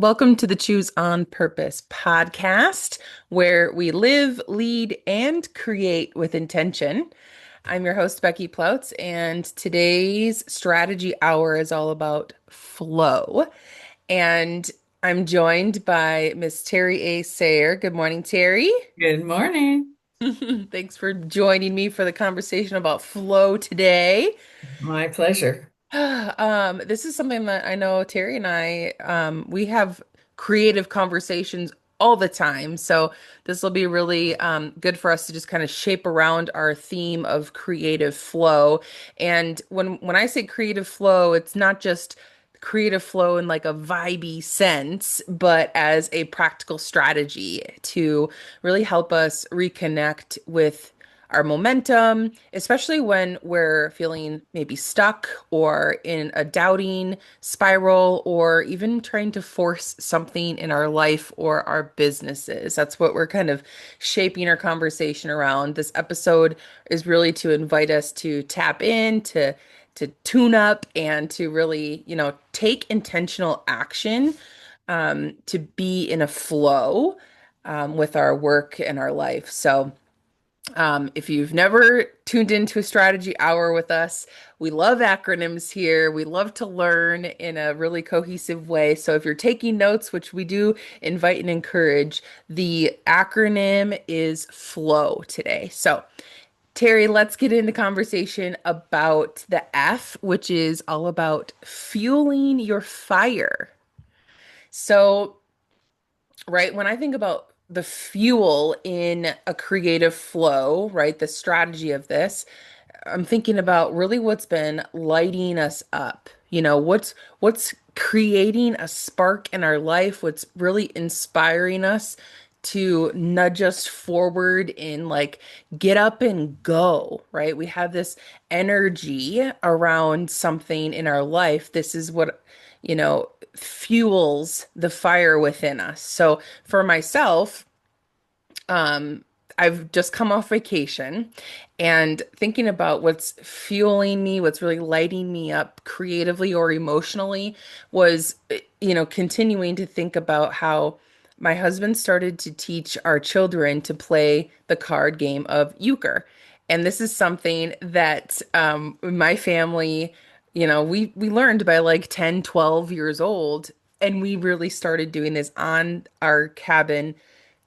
Welcome to the Choose on Purpose podcast, where we live, lead, and create with intention. I'm your host, Becky Plautz, and today's strategy hour is all about flow. And I'm joined by Miss Terry A. Sayre. Good morning, Terry. Good morning. Thanks for joining me for the conversation about flow today. My pleasure. This is something that I know Terry and I, we have creative conversations all the time. So this will be really good for us to just kind of shape around our theme of creative flow. And when I say creative flow, it's not just creative flow in like a vibey sense, but as a practical strategy to really help us reconnect with our momentum, especially when we're feeling maybe stuck or in a doubting spiral or even trying to force something in our life or our businesses. That's what we're kind of shaping our conversation around. This episode is really to invite us to tap in, to tune up and to really, take intentional action to be in a flow with our work and our life. So, if you've never tuned into a strategy hour with us, we love acronyms here. We love to learn in a really cohesive way. So if you're taking notes, which we do invite and encourage, the acronym is FLOW today. So, Terry, let's get into conversation about the F, which is all about fueling your fire. So, right? When I think about the fuel in a creative flow, right? The strategy of this, I'm thinking about really what's been lighting us up. What's creating a spark in our life, what's really inspiring us to nudge us forward in like get up and go, right? We have this energy around something in our life. This is what, fuels the fire within us. So for myself, um, I've just come off vacation and thinking about what's fueling me, what's really lighting me up creatively or emotionally was, continuing to think about how my husband started to teach our children to play the card game of euchre. And this is something that my family, we learned by like 10, 12 years old. And we really started doing this on our cabin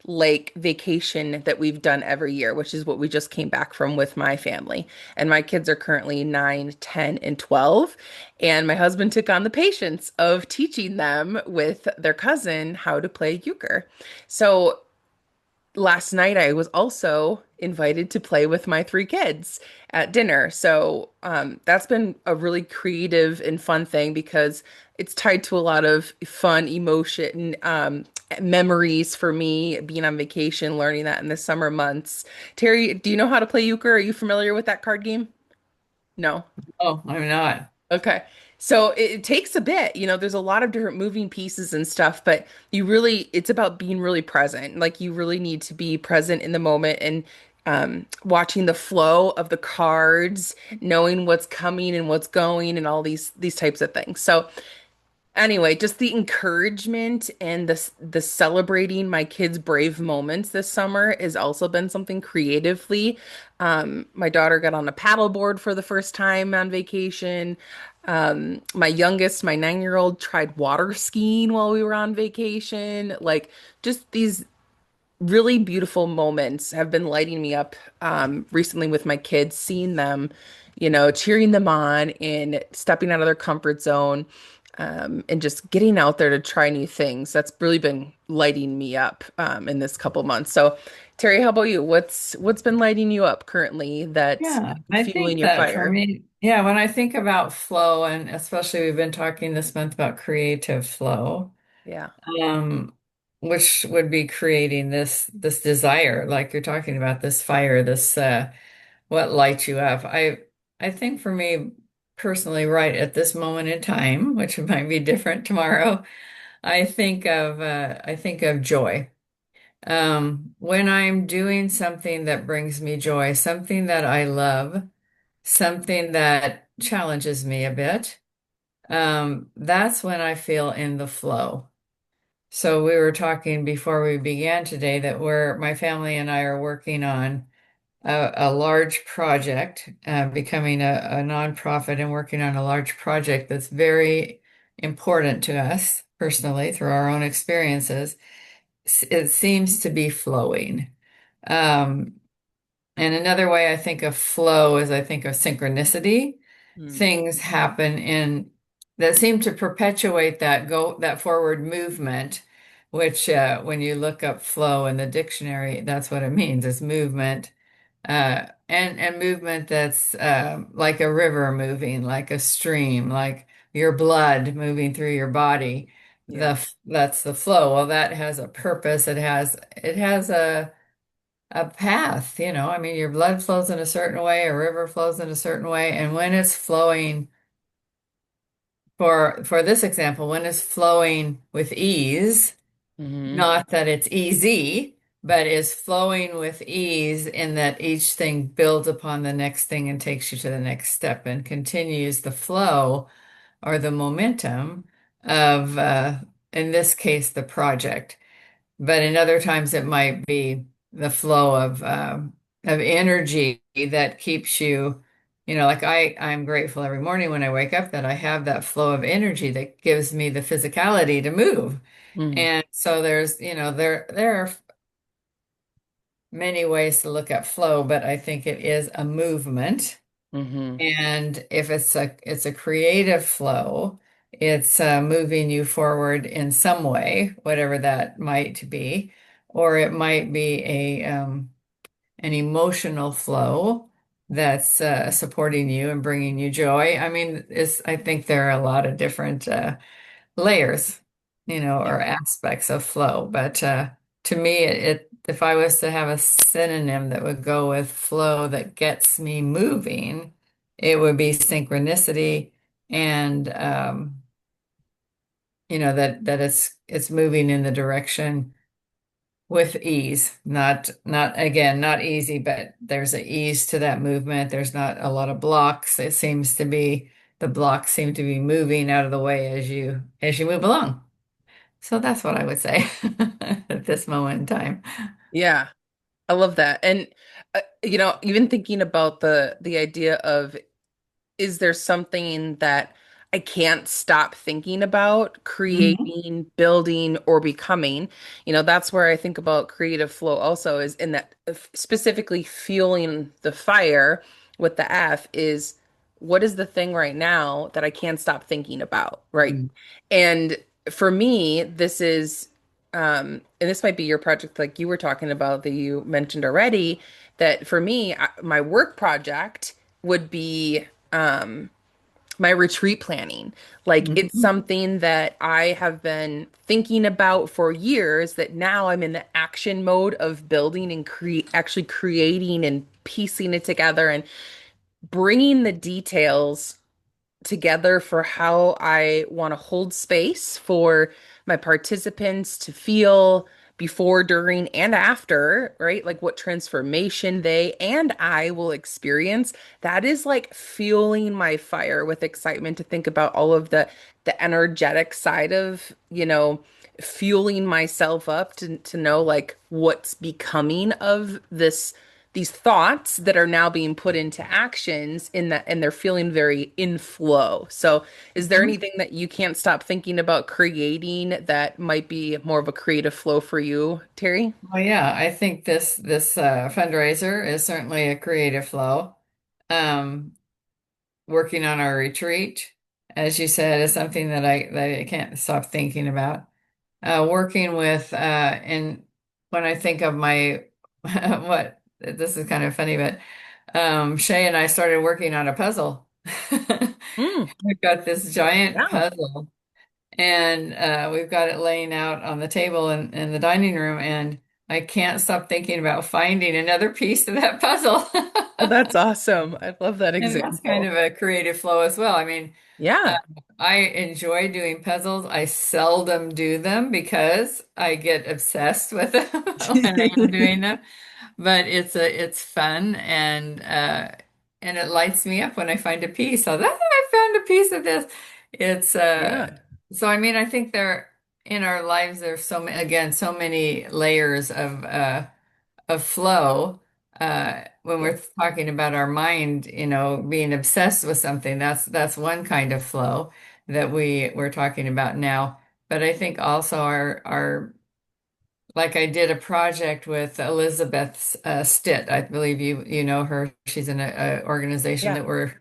lake vacation that we've done every year, which is what we just came back from with my family. And my kids are currently 9, 10, and 12. And my husband took on the patience of teaching them with their cousin how to play euchre. So last night I was also invited to play with my three kids at dinner. So that's been a really creative and fun thing because it's tied to a lot of fun emotion, memories for me being on vacation, learning that in the summer months. Terry, do you know how to play euchre? Are you familiar with that card game? No. Oh, I'm not. Okay. So it takes a bit, there's a lot of different moving pieces and stuff, but it's about being really present. Like you really need to be present in the moment and watching the flow of the cards, knowing what's coming and what's going and all these types of things. So anyway, just the encouragement and the celebrating my kids' brave moments this summer has also been something creatively. My daughter got on a paddleboard for the first time on vacation. My youngest, my 9-year-old, tried water skiing while we were on vacation. Like just these really beautiful moments have been lighting me up recently with my kids, seeing them, cheering them on and stepping out of their comfort zone, and just getting out there to try new things. That's really been lighting me up in this couple months. So, Terry, how about you? What's been lighting you up currently that's Yeah, I fueling think your that for fire? me, when I think about flow, and especially we've been talking this month about creative flow, Yeah. um, which would be creating this desire, like you're talking about, this fire, this what lights you up. I think for me personally, right at this moment in time, which might be different tomorrow, I think of joy. When I'm doing something that brings me joy, something that I love, something that challenges me a bit, that's when I feel in the flow. So we were talking before we began today that my family and I are working on a large project, becoming a nonprofit and working on a large project that's very important to us personally through our own experiences. It seems to be flowing. Um, and another way I think of flow is I think of synchronicity. Mm. Things happen in that seem to perpetuate that forward movement, which when you look up flow in the dictionary, that's what it means. It's movement, and movement that's like a river moving, like a stream, like your blood moving through your body. Yeah. That's the flow. Well, that has a purpose. It has a path, you know. I mean, your blood flows in a certain way, a river flows in a certain way, and when it's flowing, for this example, when it's flowing with ease, Hmm. not that it's easy, but is flowing with ease in that each thing builds upon the next thing and takes you to the next step and continues the flow or the momentum of, in this case, the project. But in other times, it might be the flow of energy that keeps you, like I'm grateful every morning when I wake up that I have that flow of energy that gives me the physicality to move. Hmm. And so there are many ways to look at flow, but I think it is a movement. Hmm. And if it's a creative flow, it's moving you forward in some way, whatever that might be, or it might be an emotional flow that's supporting you and bringing you joy. I mean, I think there are a lot of different layers, Yeah. or aspects of flow. But to me, if I was to have a synonym that would go with flow that gets me moving, it would be synchronicity and that it's moving in the direction with ease. Not again, not easy, but there's an ease to that movement. There's not a lot of blocks. The blocks seem to be moving out of the way as you move along. So that's what I would say at this moment in time. Yeah. I love that. And even thinking about the idea of, is there something that I can't stop thinking about Mhm. creating, building, or becoming? That's where I think about creative flow also, is in that specifically fueling the fire with the F is, what is the thing right now that I can't stop thinking about, right? Mm. And for me, this is, and this might be your project like you were talking about that you mentioned already, that for me, my work project would be my retreat planning. Like, it's Mhm. something that I have been thinking about for years, that now I'm in the action mode of building and actually creating and piecing it together and bringing the details together for how I want to hold space for my participants to feel before, during, and after, right? Like what transformation they and I will experience. That is like fueling my fire with excitement to think about all of the energetic side of, fueling myself up to know like what's becoming of these thoughts that are now being put into actions in that, and they're feeling very in flow. So is there Mhm. anything that you can't stop thinking about creating that might be more of a creative flow for you, Terry? Well, yeah, I think this fundraiser is certainly a creative flow. Um, Working on our retreat, as you said, is something that I can't stop thinking about. Working with and when I think of my what this is kind of funny, but Shay and I started working on a puzzle. Mm, We've got this giant yeah. puzzle, and we've got it laying out on the table in the dining room, and I can't stop thinking about finding another piece to that puzzle. Oh, that's awesome. I love that And that's kind example. of a creative flow as well. I mean, Yeah. I enjoy doing puzzles. I seldom do them because I get obsessed with them when I am doing them. But it's fun and it lights me up when I find a piece. So that's I found a piece of this. It's Yeah. so I mean I think there. in our lives, there's so many, again, so many layers of flow. When Yeah. we're talking about our mind, being obsessed with something, that's one kind of flow that we're talking about now. But I think also our like I did a project with Elizabeth Stitt. I believe you know her. She's in a organization Yeah. that we're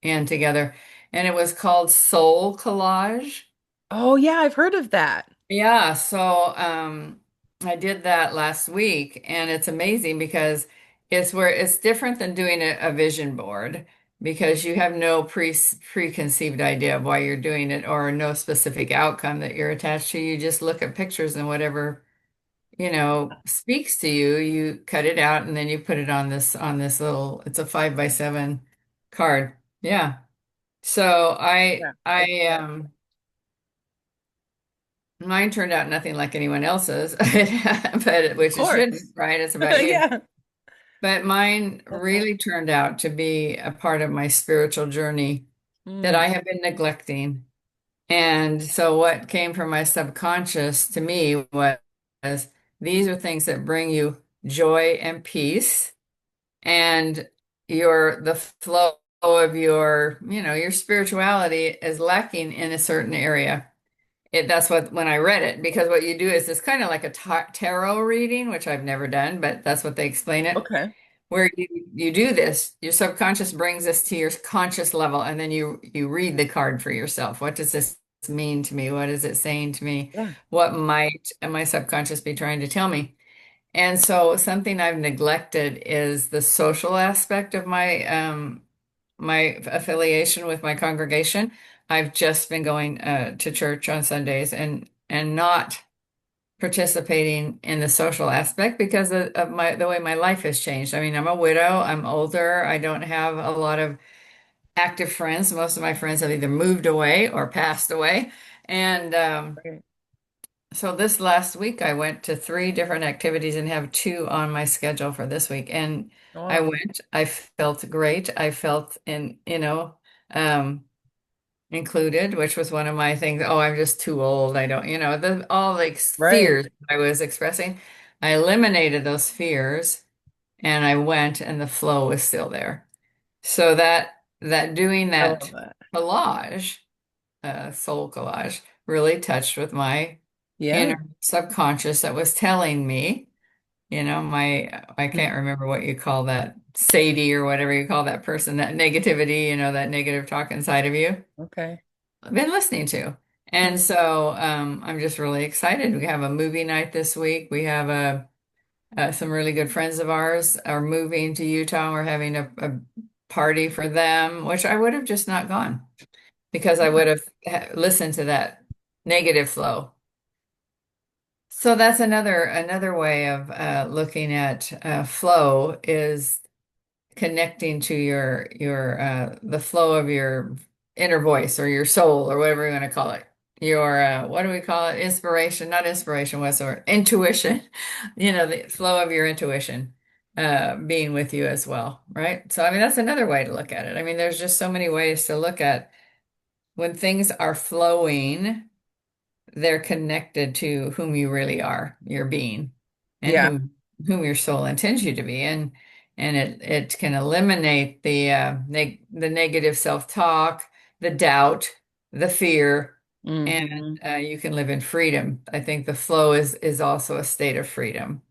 in together, and it was called Soul Collage. Oh, yeah, I've heard of that. Yeah, so I did that last week, and it's amazing because it's different than doing a vision board because you have no preconceived idea of why you're doing it or no specific outcome that you're attached to. You just look at pictures and whatever, speaks to you, you cut it out and then you put it on this little, it's a 5x7 card. Yeah. So Yeah. I I saw mine turned out nothing like anyone else's, Of which it shouldn't, course. right? It's about you. Yeah. But mine Love that. really turned out to be a part of my spiritual journey that Mm, I have been neglecting. And so what came from my subconscious to me was these are things that bring you joy and peace and the flow of your spirituality is lacking in a certain area. That's what when I read it, because what you do is it's kind of like a tarot reading, which I've never done, but that's what they explain it, okay. where you do this, your subconscious brings this to your conscious level, and then you read the card for yourself. What does this mean to me? What is it saying to me? Yeah. What might my subconscious be trying to tell me? And so something I've neglected is the social aspect of my affiliation with my congregation. I've just been going to church on Sundays and not participating in the social aspect because of the way my life has changed. I mean, I'm a widow, I'm older, I don't have a lot of active friends. Most of my friends have either moved away or passed away. And Right. so this last week I went to three different activities and have two on my schedule for this week. And I Wow. went, I felt great. I felt um, included, which was one of my things. Oh, I'm just too old. I don't, all like Right. fears I was expressing. I eliminated those fears and I went and the flow was still there. So that doing I love that that. collage, soul collage, really touched with my Yeah. inner subconscious that was telling me, I Mm, can't remember what you call that, Sadie or whatever you call that person, that negativity, that negative talk inside of you. okay. I've been listening to. And so I'm just really excited. We have a movie night this week. We have some really good friends of ours are moving to Utah. We're having a party for them, which I would have just not gone because I would have listened to that negative flow. So that's another way of looking at flow is connecting to your the flow of your inner voice or your soul or whatever you want to call it. Your what do we call it? Inspiration, not inspiration, what's the word? Intuition. The flow of your intuition being with you as well, right? So I mean that's another way to look at it. I mean, there's just so many ways to look at when things are flowing, they're connected to whom you really are, your being, and Yeah. whom your soul intends you to be. And it can eliminate the negative self-talk, the doubt, the fear, and Hmm. you can live in freedom. I think the flow is also a state of freedom.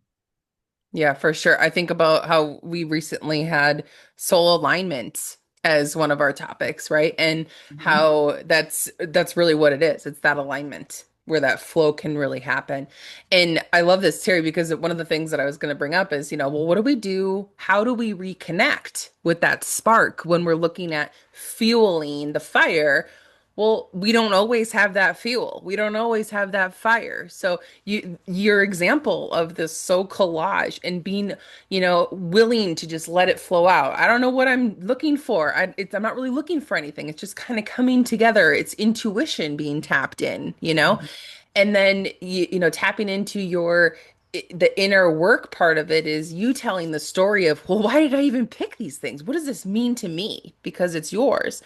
Yeah, for sure. I think about how we recently had soul alignment as one of our topics, right? And Mhm. how that's really what it is. It's that alignment where that flow can really happen. And I love this, Terry, because one of the things that I was going to bring up is, well, what do we do? How do we reconnect with that spark when we're looking at fueling the fire? Well, we don't always have that fuel. We don't always have that fire. So your example of this soul collage and being, willing to just let it flow out. I don't know what I'm looking for. I'm not really looking for anything. It's just kind of coming together. It's intuition being tapped in. And then tapping into your the inner work part of it is you telling the story of, well, why did I even pick these things? What does this mean to me? Because it's yours.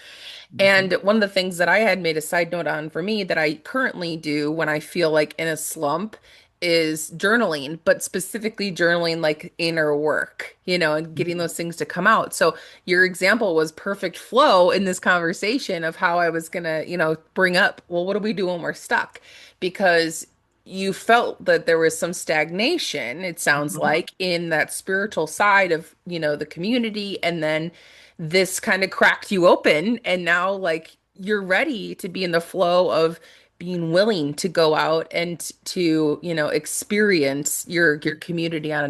And Mhm. one of the things that I had made a side note on for me that I currently do when I feel like in a slump is journaling, but specifically journaling like inner work, and getting those things to come out. So your example was perfect flow in this conversation of how I was gonna, bring up, well, what do we do when we're stuck? Because you felt that there was some stagnation, it sounds Mhm. like, in that spiritual side of, the community. And then this kind of cracked you open. And now, like, you're ready to be in the flow of being willing to go out and to, experience your community on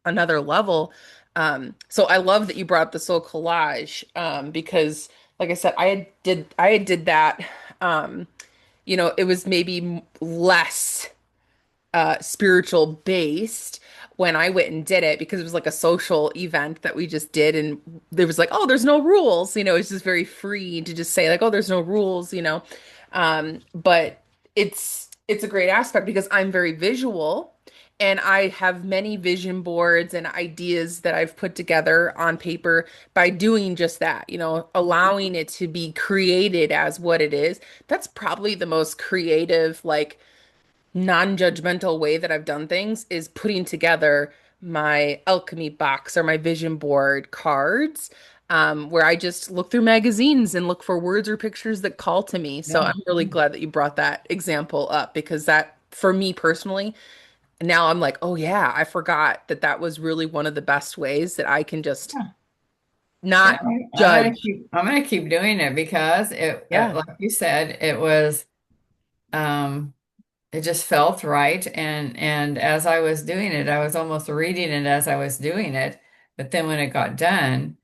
another level. So I love that you brought up the soul collage, because, like I said, I did that. Um, it was maybe less spiritual based when I went and did it because it was like a social event that we just did. And there was like, oh, there's no rules. It's just very free to just say, like, oh, there's no rules. But it's a great aspect because I'm very visual and I have many vision boards and ideas that I've put together on paper by doing just that, allowing it to be created as what it is. That's probably the most creative, like, non-judgmental way that I've done things is putting together my alchemy box or my vision board cards, where I just look through magazines and look for words or pictures that call to me. So Yeah. I'm really glad that you brought that example up because that, for me personally, now I'm like, oh yeah, I forgot that that was really one of the best ways that I can just Yeah. Yeah. not I'm gonna judge. keep doing it because Yeah. like you said, um, it just felt right. And as I was doing it, I was almost reading it as I was doing it. But then when it got done,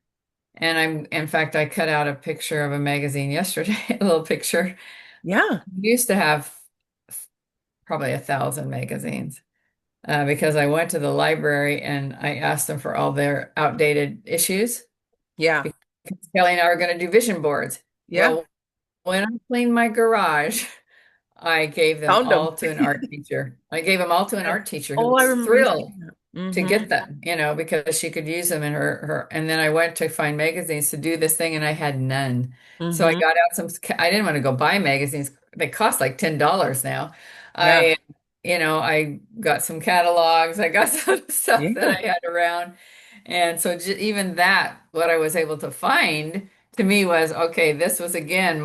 and in fact, I cut out a picture of a magazine yesterday, a little picture. Yeah. I used to have probably 1,000 magazines because I went to the library and I asked them for all their outdated issues Yeah. because Kelly and I were going to do vision boards. Yeah. Well, when I cleaned my garage, I gave them Found them. all to an art teacher. I gave them all to an Yeah. art teacher who Oh, I was remember you saying thrilled that. to Mm-hmm. get them, because she could use them in and then I went to find magazines to do this thing and I had none. So I Mm-hmm. got out I didn't want to go buy magazines. They cost like $10 now. Yeah. I, I got some catalogs. I got some stuff that Yeah. I had around. And so even that, what I was able to find to me was, okay, this was again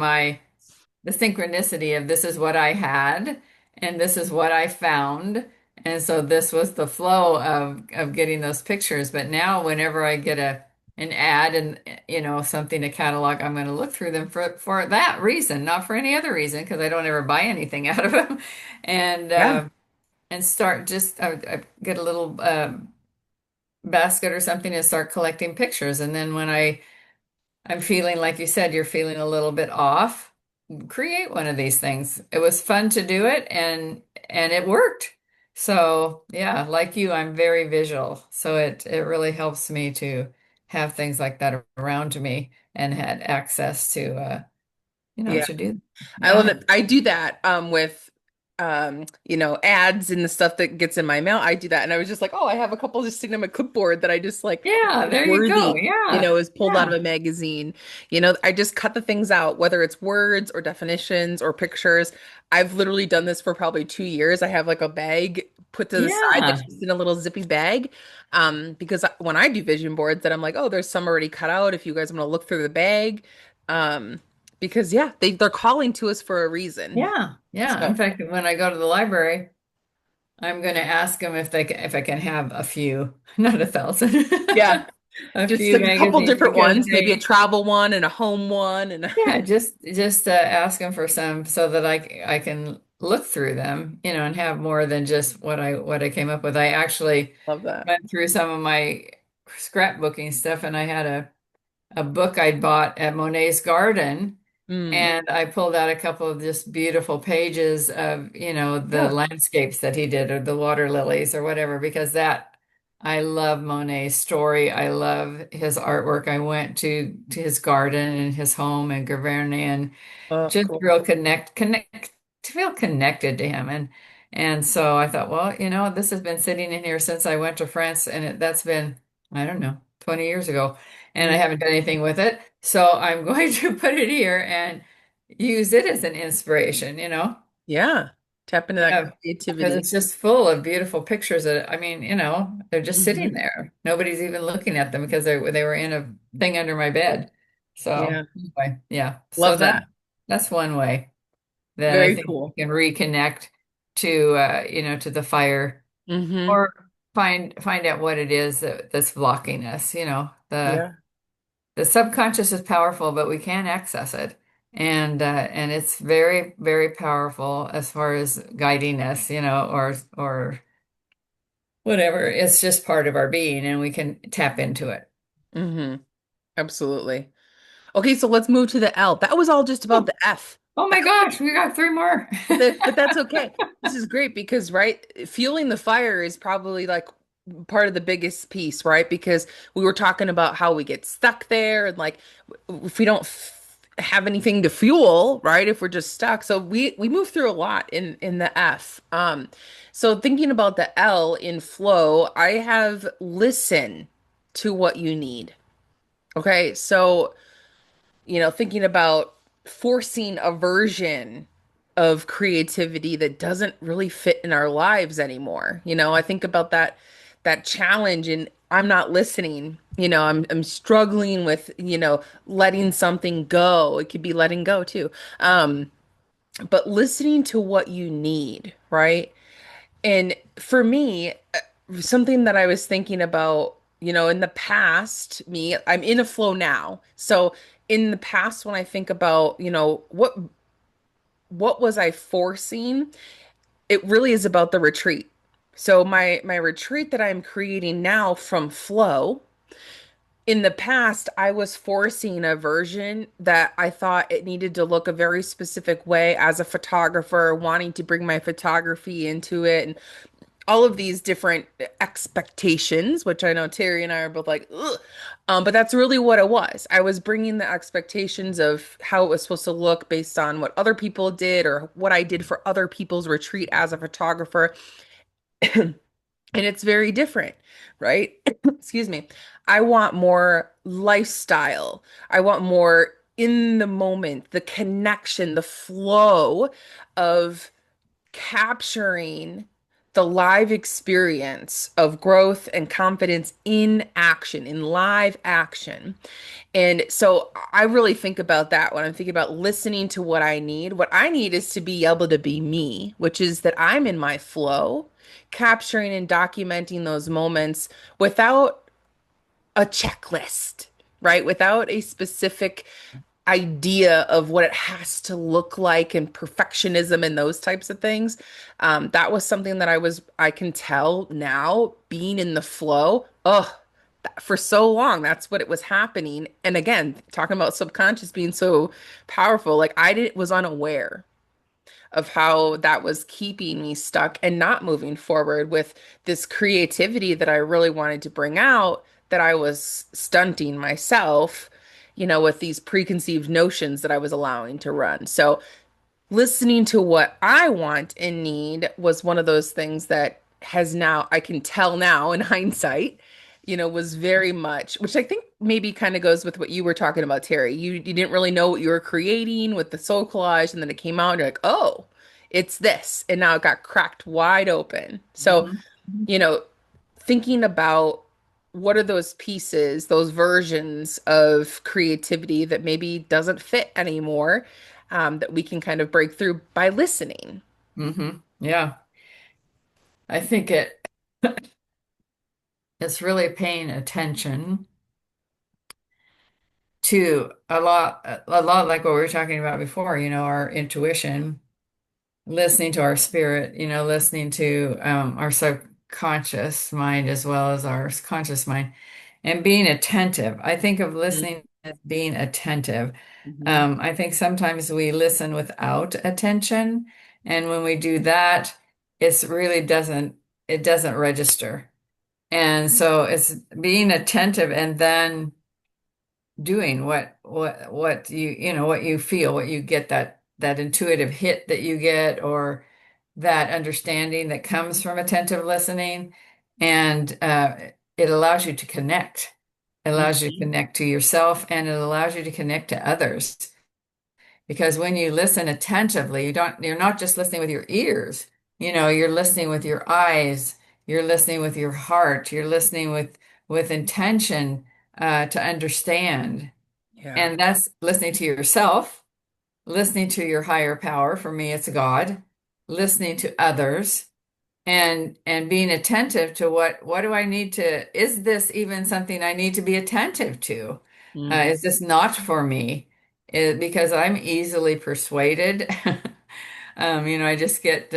the synchronicity of this is what I had and this is what I found. And so this was the flow of getting those pictures. But now whenever I get an ad and something to catalog, I'm going to look through them for that reason, not for any other reason, because I don't ever buy anything out of them. And Yeah. start just I get a little basket or something and start collecting pictures. And then when I'm feeling like you said, you're feeling a little bit off, create one of these things. It was fun to do it and it worked. So yeah, like you, I'm very visual. So it really helps me to have things like that around me and had access to Yeah. to do. I love Yeah. it. I do that with ads and the stuff that gets in my mail. I do that. And I was just like, oh, I have a couple just sitting on my clipboard that I just like Yeah, there you go. worthy, Yeah. is pulled out of Yeah. a magazine. I just cut the things out, whether it's words or definitions or pictures. I've literally done this for probably 2 years. I have like a bag put to the side that's Yeah. just in a little zippy bag. Because when I do vision boards, that I'm like, oh, there's some already cut out. If you guys want to look through the bag. Because yeah, they're calling to us for a reason. Yeah. Yeah. In So fact, when I go to the library, I'm going to ask them if I can have a few, not 1,000, yeah, a just few like a couple magazines different because ones, maybe a travel one and a home one and yeah, just ask them for some so that I can look through them, and have more than just what I came up with. I actually love that. went through some of my scrapbooking stuff, and I had a book I'd bought at Monet's Garden. Mm, And I pulled out a couple of just beautiful pages of, the yeah. landscapes that he did or the water lilies or whatever, because I love Monet's story. I love his artwork. I went to his garden and his home in Giverny and Oh, just cool. real connect to feel connected to him. And so I thought, well, this has been sitting in here since I went to France, and that's been, I don't know, 20 years ago, and I Mm. haven't done anything with it. So I'm going to put it here and use it as an inspiration. Yeah. Tap into that Yeah, because creativity. it's just full of beautiful pictures that, I mean, they're just sitting Hmm. there. Nobody's even looking at them because they were in a thing under my bed. So Yeah. anyway, yeah. So Love that. that's one way that I Very think we cool. can reconnect to to the fire, Hmm. or find out what it is that's blocking us. Yeah. The subconscious is powerful, but we can access it. And it's very, very powerful as far as guiding us, or whatever. It's just part of our being, and we can tap into it. Hmm. Absolutely. Okay, so let's move to the L. That was all just about Oh, the F. oh my gosh, we got three more. But that's okay. This is great because, right, fueling the fire is probably like part of the biggest piece, right? Because we were talking about how we get stuck there and like if we don't have anything to fuel, right? If we're just stuck. So we move through a lot in the F. So thinking about the L in flow, I have listen to what you need. Okay? So thinking about forcing a version of creativity that doesn't really fit in our lives anymore. I think about that challenge and I'm not listening. I'm struggling with, letting something go. It could be letting go too. But listening to what you need, right? And for me, something that I was thinking about, in the past, I'm in a flow now. So in the past, when I think about, what was I forcing, it really is about the retreat. So my retreat that I'm creating now from flow, in the past, I was forcing a version that I thought it needed to look a very specific way as a photographer, wanting to bring my photography into it and all of these different expectations, which I know Terry and I are both like, ugh. But that's really what it was. I was bringing the expectations of how it was supposed to look based on what other people did or what I did for other people's retreat as a photographer. And it's very different, right? Excuse me. I want more lifestyle. I want more in the moment, the connection, the flow of capturing the live experience of growth and confidence in action, in live action. And so I really think about that when I'm thinking about listening to what I need. What I need is to be able to be me, which is that I'm in my flow, capturing and documenting those moments without a checklist, right? Without a specific idea of what it has to look like and perfectionism and those types of things. That was something that I can tell now being in the flow. Oh, for so long, that's what it was happening. And again, talking about subconscious being so powerful, like was unaware of how that was keeping me stuck and not moving forward with this creativity that I really wanted to bring out, that I was stunting myself, with these preconceived notions that I was allowing to run. So listening to what I want and need was one of those things that has now, I can tell now in hindsight, was very much, which I think maybe kind of goes with what you were talking about, Terry. You didn't really know what you were creating with the soul collage, and then it came out, and you're like, oh, it's this. And now it got cracked wide open. So, Mhm. you know, thinking about what are those pieces, those versions of creativity that maybe doesn't fit anymore, that we can kind of break through by listening. Yeah, I think it's really paying attention to a lot like what we were talking about before, our intuition, listening to our spirit, listening to our subconscious mind as well as our conscious mind, and being attentive. I think of listening as being attentive. Mm-hmm. I think sometimes we listen without attention, and when we do that, it doesn't register. And so it's being attentive and then doing what you feel, what you get, that intuitive hit that you get, or that understanding that comes from attentive listening, and it allows you to connect. It allows you to Mhm. connect to yourself, and it allows you to connect to others. Because when you listen attentively, you're not just listening with your ears, you're listening with your eyes, you're listening with your heart, you're listening with intention to understand. Yeah. And that's listening to yourself, listening to your higher power. For me, it's God, listening to others, and being attentive to what do I need to, is this even something I need to be attentive to? Mhm. Is this not for me? Because I'm easily persuaded. I just get,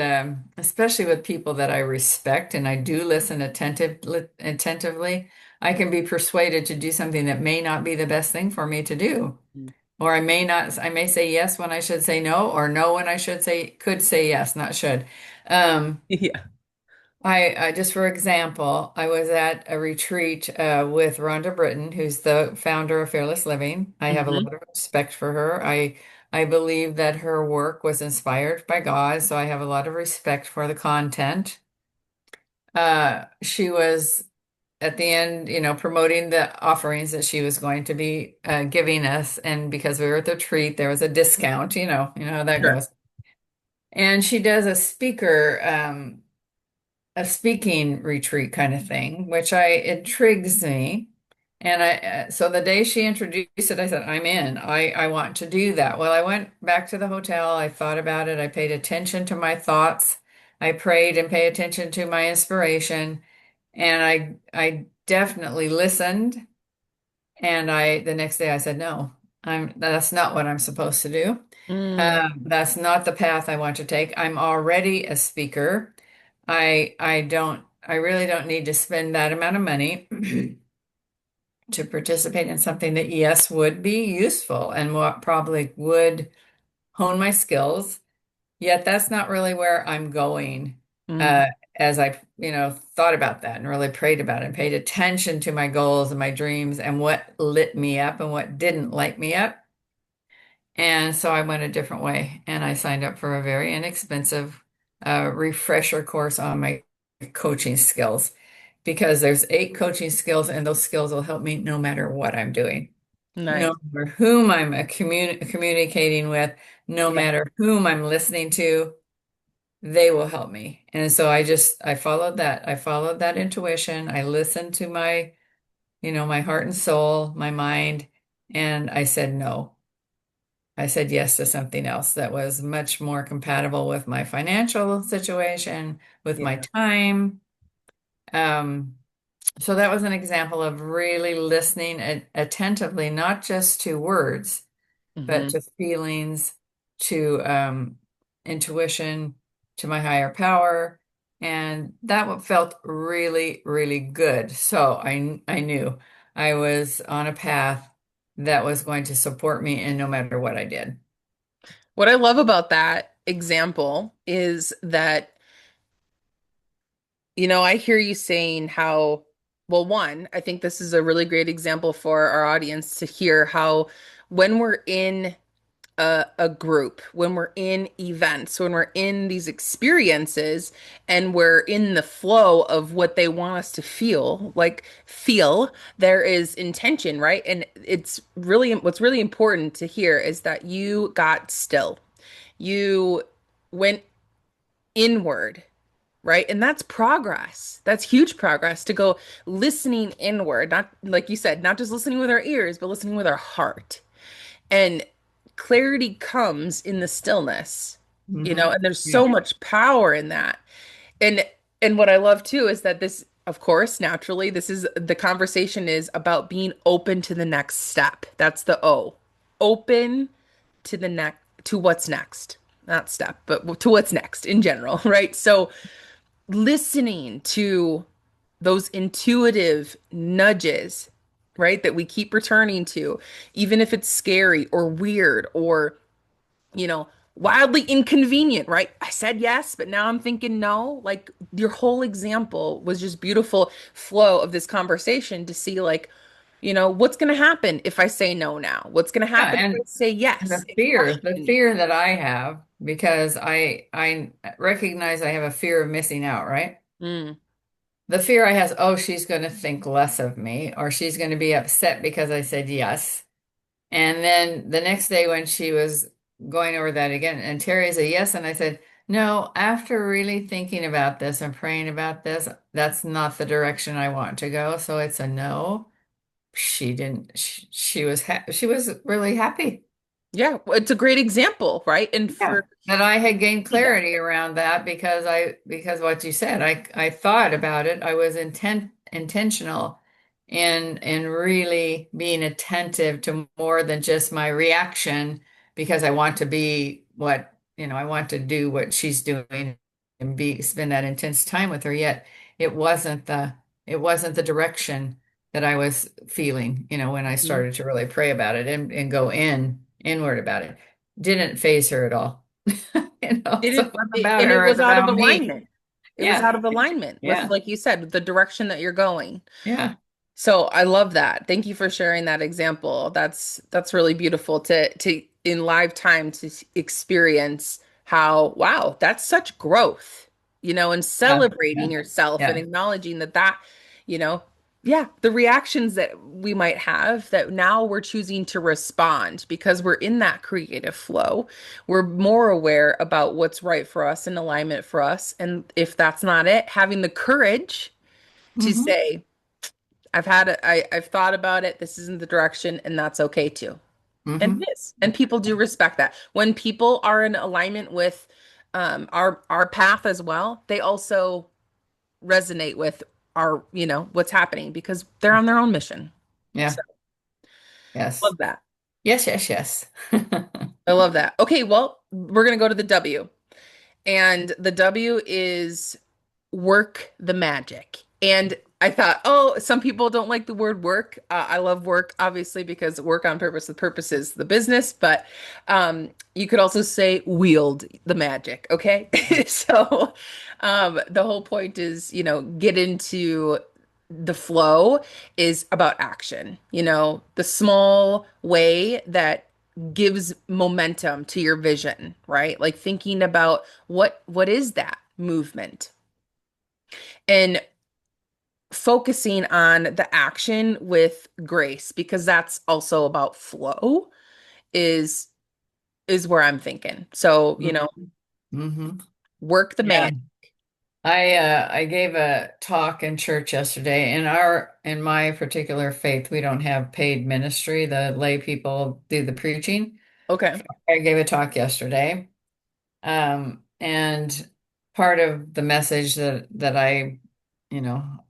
especially with people that I respect and I do listen attentively, I can be persuaded to do something that may not be the best thing for me to do. Or I may not, I may say yes when I should say no, or no when I could say yes, not should. Um, Yeah. just for example, I was at a retreat with Rhonda Britton, who's the founder of Fearless Living. I have a Hmm. lot of respect for her. I believe that her work was inspired by God, so I have a lot of respect for the content. She was at the end, promoting the offerings that she was going to be giving us, and because we were at the retreat, there was a discount. You know how that Sure. goes. And she does a speaking retreat kind of thing, which I intrigues me. And so the day she introduced it, I said, I'm in. I want to do that. Well, I went back to the hotel. I thought about it. I paid attention to my thoughts. I prayed and paid attention to my inspiration. And I definitely listened. And the next day I said, no, that's not what I'm supposed to do. Mm. That's not the path I want to take. I'm already a speaker. I really don't need to spend that amount of money to participate in something that, yes, would be useful and what probably would hone my skills. Yet that's not really where I'm going. Mm. Uh, as I, thought about that and really prayed about it and paid attention to my goals and my dreams and what lit me up and what didn't light me up. And so I went a different way and I signed up for a very inexpensive refresher course on my coaching skills, because there's 8 coaching skills and those skills will help me no matter what I'm doing, no Nice. matter whom I'm communicating with, no Yeah. matter whom I'm listening to, they will help me. And so I followed that. I followed that intuition. I listened to my heart and soul, my mind, and I said no. I said yes to something else that was much more compatible with my financial situation, with my Yeah. time. Um, so that was an example of really listening attentively, not just to words, but Hmm. to feelings, to intuition, to my higher power. And that felt really, really good. So I knew I was on a path that was going to support me in no matter what I did. What I love about that example is that, I hear you saying how, well, one, I think this is a really great example for our audience to hear how when we're in a group, when we're in events, when we're in these experiences and we're in the flow of what they want us to feel, there is intention, right? And what's really important to hear is that you got still. You went inward, right? And that's progress. That's huge progress to go listening inward, not like you said, not just listening with our ears, but listening with our heart. And clarity comes in the stillness, Hmm. and there's Yeah. so much power in that. And what I love too is that this, of course, naturally, this is the conversation is about being open to the next step. That's the O. Open to the next to what's next. Not step, but to what's next in general, right? So listening to those intuitive nudges, right, that we keep returning to, even if it's scary or weird or, wildly inconvenient, right? I said yes, but now I'm thinking no. Like your whole example was just beautiful flow of this conversation to see like, What's going to happen if I say no now? What's going to Yeah, happen if I say and yes? the Question. fear that I have, because I recognize I have a fear of missing out, right? Mm, The fear I has, oh, she's going to think less of me, or she's going to be upset because I said yes. And then the next day when she was going over that again, and Terry's a yes, and I said, no, after really thinking about this and praying about this, that's not the direction I want to go. So it's a no. She didn't, she was really happy. yeah, well, it's a great example, right? And Yeah, for that I had gained see that. clarity around that because because what you said, I thought about it. I was intentional in really being attentive to more than just my reaction because I want to be what, I want to do what she's doing and be spend that intense time with her. Yet it wasn't the direction that I was feeling, when I Mhm. started to really pray about it and go inward about it. Didn't phase her at all. It So is, it wasn't about and it her, was it's out of about me. alignment. It was Yeah, out of alignment with, yeah, like you said, the direction that you're going. yeah, So I love that. Thank you for sharing that example. That's really beautiful to in live time to experience how, wow, that's such growth, and yeah, celebrating yeah, yourself and yeah, acknowledging that, you know, yeah, the reactions that we might have that now we're choosing to respond because we're in that creative flow. We're more aware about what's right for us and alignment for us. And if that's not it, having the courage to hmm say, I've thought about it. This isn't the direction, and that's okay too. And hmm it is. And people do respect that. When people are in alignment with our path as well, they also resonate with our, what's happening because they're on their own mission. yeah, So yes, love that. yes, yes, yes. I love that. Okay, well, we're gonna go to the W. And the W is work the magic. And I thought, oh, some people don't like the word work. I love work, obviously, because work on purpose, the purpose is the business. But you could also say wield the magic. Okay. So the whole point is, get into the flow is about action, the small way that gives momentum to your vision, right? Like thinking about what is that movement and focusing on the action with grace because that's also about flow is is where I'm thinking. So, hmm work the Yeah. man. I gave a talk in church yesterday. In my particular faith, we don't have paid ministry. The lay people do the preaching. Okay. I gave a talk yesterday. And part of the message that I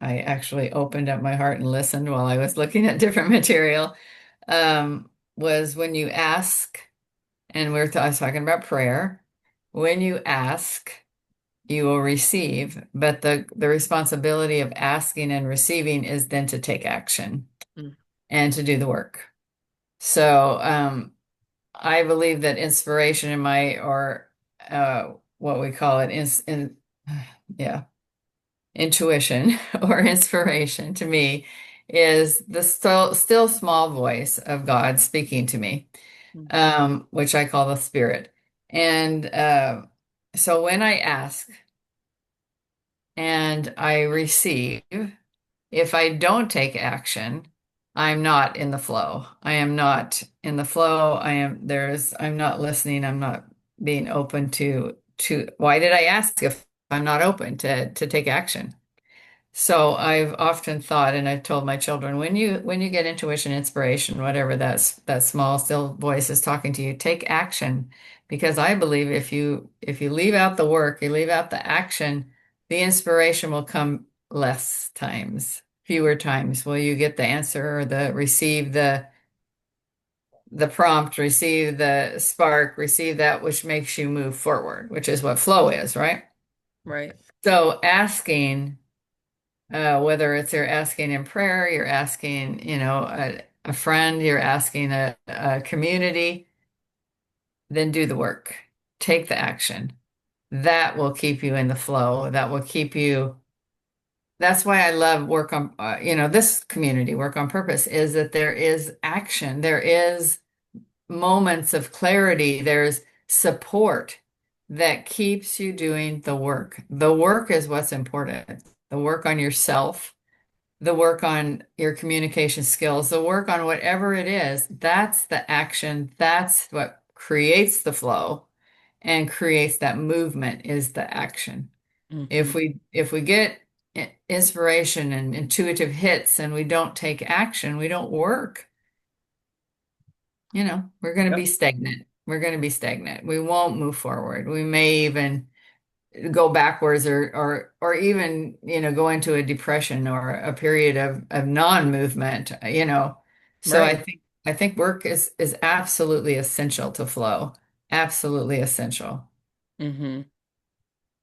actually opened up my heart and listened while I was looking at different material, was when you ask, and I was talking about prayer. When you ask, you will receive, but the responsibility of asking and receiving is then to take action Mm, and to do the work. So, I believe that inspiration in or what we call it yeah, intuition or inspiration to me is the still small voice of God speaking to me, mm, which I call the spirit. And so when I ask and I receive, if I don't take action, I'm not in the flow. I am not in the flow. I'm not listening. I'm not being open to why did I ask if I'm not open to take action? So I've often thought, and I've told my children, when you get intuition, inspiration, whatever that small still voice is talking to you, take action. Because I believe if you leave out the work, you leave out the action, the inspiration will come less times, fewer times. Will you get the answer or receive the prompt, receive the spark, receive that which makes you move forward, which is what flow is, right? right. So asking. Whether it's you're asking in prayer, you're asking, a friend, you're asking a community, then do the work. Take the action. That will keep you in the flow. That will keep you that's why I love work on, this community, work on purpose, is that there is action, there is moments of clarity, there's support that keeps you doing the work. The work is what's important. The work on yourself, the work on your communication skills, the work on whatever it is, that's the action. That's what creates the flow and creates that movement is the action. Hmm. If we get inspiration and intuitive hits and we don't take action, we don't work, we're going to Yep. be stagnant. We're going to be stagnant. We won't move forward. We may even go backwards or even, go into a depression or a period of non-movement. So I Right. think I think work is absolutely essential to flow. Absolutely essential. Hmm.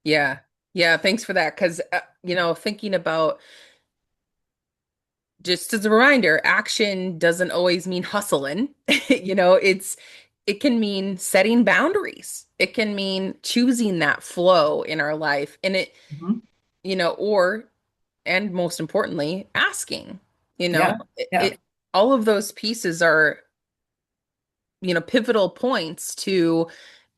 Yeah. Yeah. Thanks for that. Because, thinking about just as a reminder, action doesn't always mean hustling. It can mean setting boundaries. It can mean choosing that flow in our life. And Mhm. or, and most importantly, asking, you know, Yeah. it, Yeah. it all of those pieces are, pivotal points to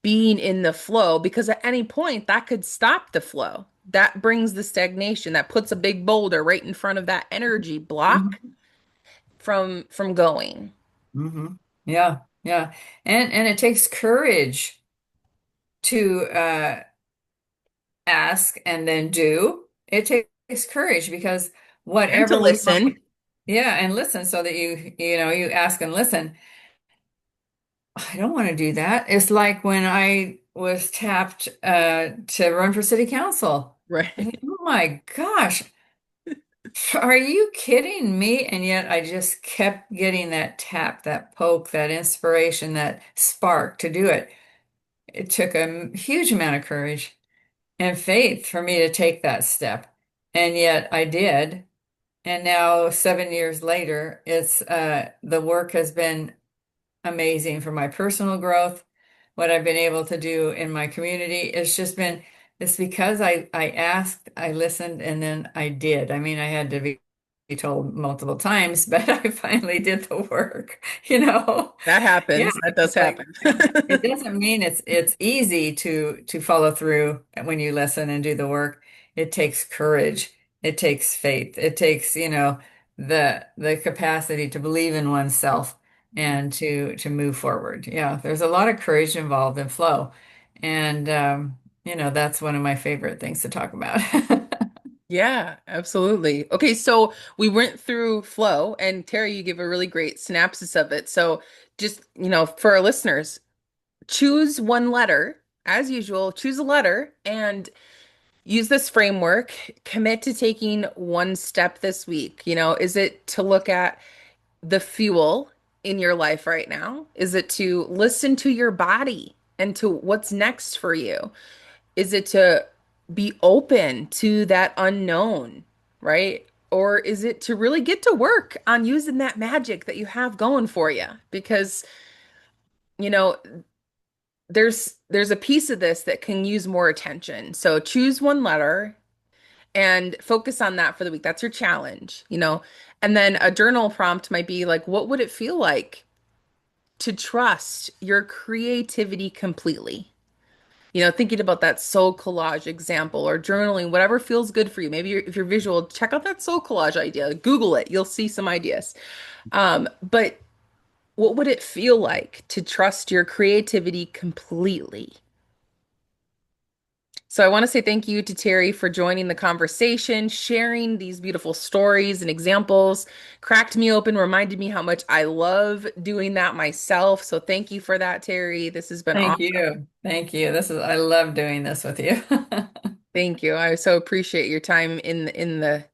being in the flow because at any point that could stop the flow. That brings the stagnation. That puts a big boulder right in front of that energy block Mhm. from going. Hmm. Yeah, yeah. And it takes courage to ask and then do. It takes courage because And to whatever we listen. might, yeah, and listen so that you ask and listen. I don't want to do that. It's like when I was tapped to run for city council. I think, Right. oh my gosh, are you kidding me? And yet I just kept getting that tap, that poke, that inspiration, that spark to do it. It took a huge amount of courage and faith for me to take that step. And yet I did. And now, 7 years later, it's the work has been amazing for my personal growth. What I've been able to do in my community, it's because I asked, I listened, and then I did. I mean, I had to be told multiple times, but I finally did the work, you know? That Yeah, happens. That does it's like happen. it doesn't mean it's easy to follow through when you listen and do the work. It takes courage. It takes faith. It takes, the capacity to believe in oneself and to move forward. Yeah, there's a lot of courage involved in flow. And that's one of my favorite things to talk about. Yeah, absolutely. Okay, so we went through flow, and Terry, you give a really great synopsis of it. So just, for our listeners, choose one letter, as usual, choose a letter and use this framework. Commit to taking one step this week. Is it to look at the fuel in your life right now? Is it to listen to your body and to what's next for you? Is it to be open to that unknown, right? Or is it to really get to work on using that magic that you have going for you? Because, you know, there's a piece of this that can use more attention. So choose one letter and focus on that for the week. That's your challenge. And then a journal prompt might be like, what would it feel like to trust your creativity completely? Thinking about that soul collage example or journaling, whatever feels good for you. Maybe if you're visual, check out that soul collage idea. Google it. You'll see some ideas. But what would it feel like to trust your creativity completely? So I want to say thank you to Terry for joining the conversation, sharing these beautiful stories and examples, cracked me open, reminded me how much I love doing that myself. So thank you for that, Terry. This has been Thank awesome. you. Thank you. I love doing this with you. Thank you. I so appreciate your time in the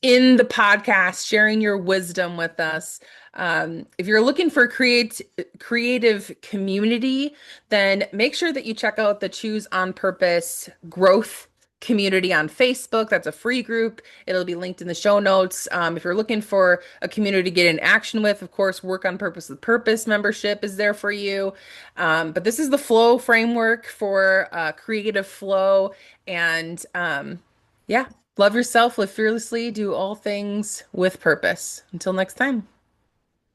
podcast, sharing your wisdom with us. If you're looking for creative community, then make sure that you check out the Choose on Purpose growth community on Facebook. That's a free group. It'll be linked in the show notes. If you're looking for a community to get in action with, of course, Work on Purpose with Purpose membership is there for you. But this is the flow framework for creative flow. And yeah. Love yourself, live fearlessly, do all things with purpose. Until next time.